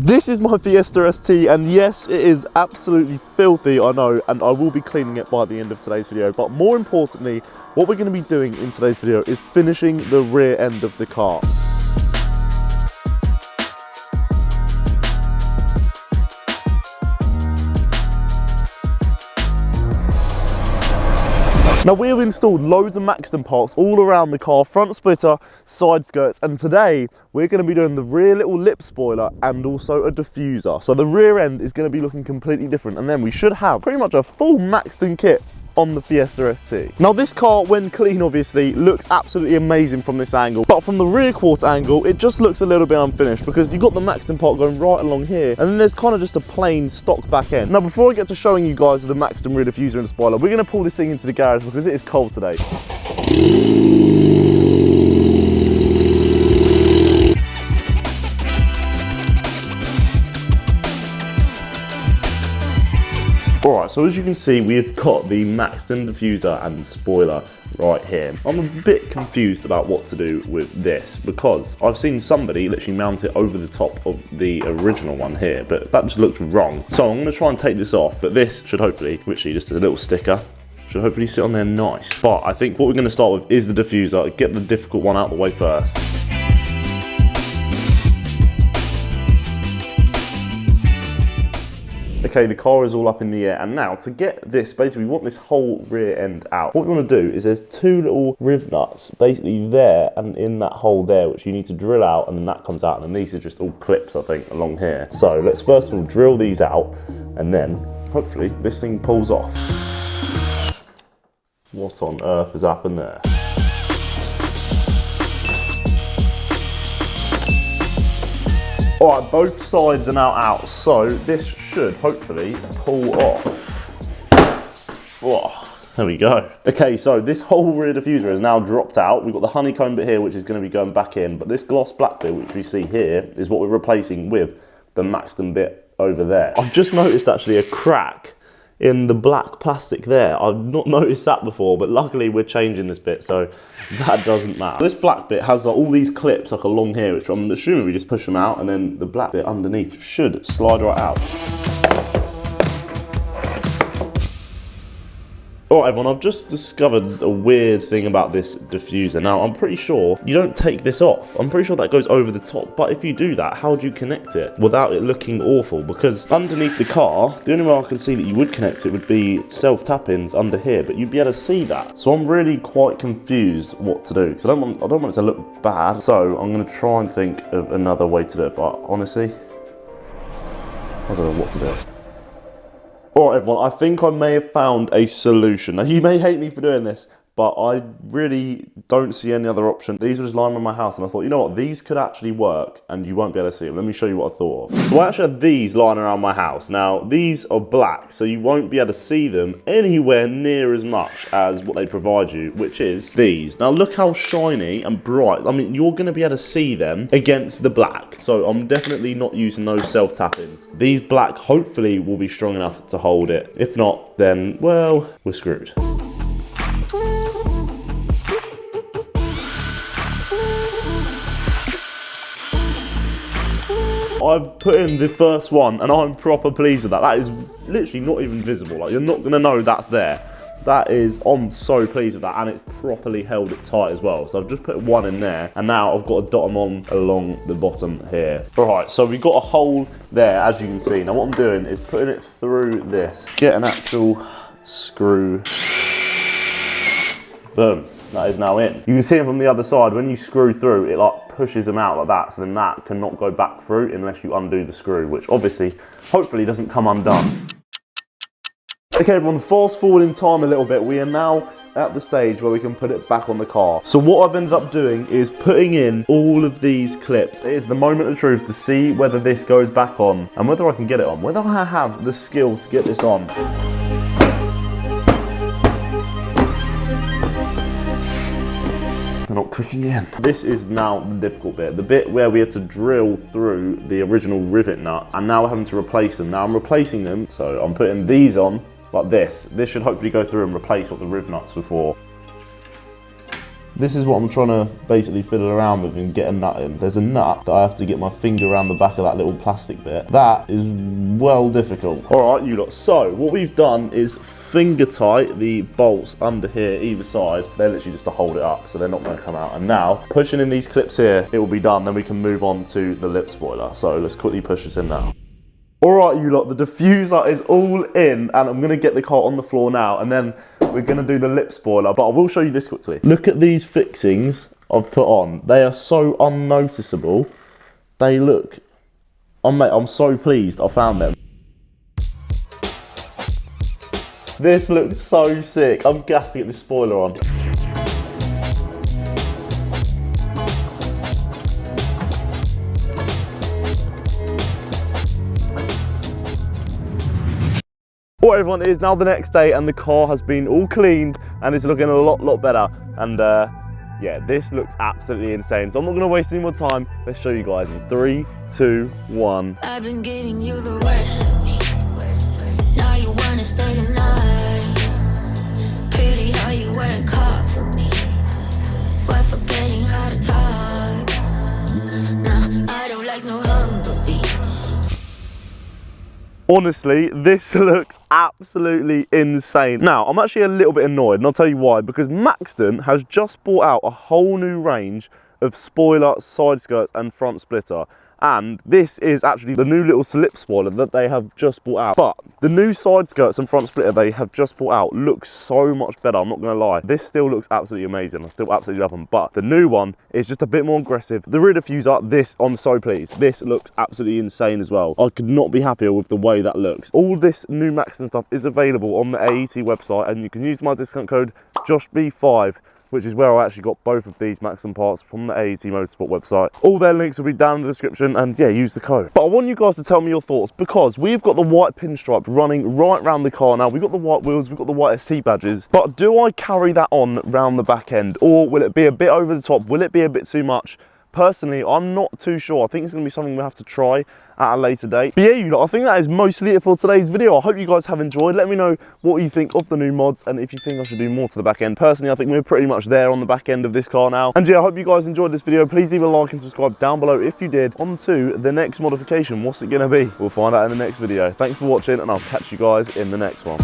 This is my Fiesta ST, and yes, it is absolutely filthy, I know, and I will be cleaning it by the end of today's video. But more importantly, what we're going to be doing in today's video is finishing the rear end of the car. Now, we have installed loads of Maxton parts all around the car, front splitter, side skirts, and today we're going to be doing the rear little lip spoiler and also a diffuser. So the rear end is going to be looking completely different, and then we should have pretty much a full Maxton kit on the Fiesta ST. Now this car, when clean obviously, looks absolutely amazing from this angle, but from the rear quarter angle it just looks a little bit unfinished because you've got the Maxton part going right along here, and then there's kind of just a plain stock back end. Now before I get to showing you guys the Maxton rear diffuser and spoiler, we're going to pull this thing into the garage because it is cold today. Alright, so as you can see, we've got the Maxton diffuser and spoiler right here. I'm a bit confused about what to do with this because I've seen somebody literally mount it over the top of the original one here, but that just looks wrong. So I'm going to try and take this off, but this should hopefully, literally just a little sticker, should hopefully sit on there nice. But I think what we're going to start with is the diffuser, get the difficult one out of the way first. Okay, the car is all up in the air, and now to get this, basically we want this whole rear end out. What we want to do is there's two little riv nuts basically there and in that hole there, which you need to drill out, and then that comes out, and then these are just all clips, I think, along here. So let's first of all drill these out, and then hopefully this thing pulls off. What on earth has happened there? Alright, both sides are now out, so this should hopefully pull off. Oh, there we go. Okay, so this whole rear diffuser is now dropped out. We've got the honeycomb bit here, which is going to be going back in, but this gloss black bit, which we see here, is what we're replacing with the Maxton bit over there. I've just noticed actually a crack in the black plastic there. I've not noticed that before, but luckily we're changing this bit, so that doesn't matter. This black bit has like all these clips like along here, which I'm assuming we just push them out, and then the black bit underneath should slide right out. Alright everyone, I've just discovered a weird thing about this diffuser. Now, I'm pretty sure you don't take this off. I'm pretty sure that goes over the top, but if you do that, how do you connect it without it looking awful? Because underneath the car, the only way I can see that you would connect it would be self-tap-ins under here, but you'd be able to see that. So I'm really quite confused what to do, because I don't want it to look bad, so I'm going to try and think of another way to do it, but honestly, I don't know what to do. Alright everyone, I think I may have found a solution. Now you may hate me for doing this, but I really don't see any other option. These were just lying around my house and I thought, you know what, these could actually work and you won't be able to see them. Let me show you what I thought of. So I actually had these lying around my house. Now these are black, so you won't be able to see them anywhere near as much as what they provide you, which is these. Now look how shiny and bright. I mean, you're gonna be able to see them against the black. So I'm definitely not using those self-tap-ins. These black hopefully will be strong enough to hold it. If not, then, well, we're screwed. I've put in the first one and I'm proper pleased with that. That is literally not even visible. Like, you're not gonna know that's there. That is, I'm so pleased with that, and it's properly held it tight as well. So I've just put one in there, and now I've got to dot them on along the bottom here. Alright, so we've got a hole there, as you can see. Now what I'm doing is putting it through this. Get an actual screw. Boom. That is now in. You can see them from the other side. When you screw through, it like pushes them out like that, so then that cannot go back through unless you undo the screw, which obviously, hopefully doesn't come undone. Okay everyone, fast forward in time a little bit. We are now at the stage where we can put it back on the car. So what I've ended up doing is putting in all of these clips. It is the moment of truth to see whether this goes back on and whether I can get it on, whether I have the skill to get this on. They're not clicking in. This is now the difficult bit, the bit where we had to drill through the original rivet nuts, and now we're having to replace them. Now I'm replacing them, so I'm putting these on like this. This should hopefully go through and replace what the riv nuts were for. This is what I'm trying to basically fiddle around with and get a nut in. There's a nut that I have to get my finger around the back of that little plastic bit. That is well difficult. All right, you lot. So what we've done is finger tight the bolts under here, either side. They're literally just to hold it up, so they're not going to come out. And now, pushing in these clips here, it will be done. Then we can move on to the lip spoiler. So let's quickly push this in now. All right, you lot, the diffuser is all in, and I'm going to get the car on the floor now, and then we're going to do the lip spoiler, but I will show you this quickly. Look at these fixings I've put on. They are so unnoticeable. They look... mate, I'm so pleased I found them. This looks so sick. I'm gassed to get this spoiler on. Alright everyone, it is now the next day and the car has been all cleaned and it's looking a lot better. And yeah, this looks absolutely insane. So I'm not going to waste any more time. Let's show you guys in 3, 2, 1. I've been giving you the worst of me. Now you want to stay tonight. Pretty how you work hard for me. We're forgetting how to talk. Nah, I don't like no humble beats. Honestly, this looks absolutely insane. Now, I'm actually a little bit annoyed, and I'll tell you why. Because Maxton has just brought out a whole new range of spoiler, side skirts, and front splitter. And this is actually the new little slip spoiler that they have just brought out. But the new side skirts and front splitter they have just brought out looks so much better, I'm not going to lie. This still looks absolutely amazing. I still absolutely love them. But the new one is just a bit more aggressive. The rear diffuser, this, I'm so pleased. This looks absolutely insane as well. I could not be happier with the way that looks. All this new Maxton stuff is available on the AET website, and you can use my discount code JOSHB5, which is where I actually got both of these Maxton parts from the AET Motorsport website. All their links will be down in the description, and yeah, use the code. But I want you guys to tell me your thoughts, because we've got the white pinstripe running right around the car now. We've got the white wheels, we've got the white ST badges, but do I carry that on round the back end, or will it be a bit over the top? Will it be a bit too much? Personally, I'm not too sure. I think it's going to be something we have to try at a later date. But yeah, you lot, I think that is mostly it for today's video. I hope you guys have enjoyed. Let me know what you think of the new mods, and if you think I should do more to the back end. Personally, I think we're pretty much there on the back end of this car now. And yeah, I hope you guys enjoyed this video. Please leave a like and subscribe down below if you did. On to the next modification. What's it going to be? We'll find out in the next video. Thanks for watching, and I'll catch you guys in the next one.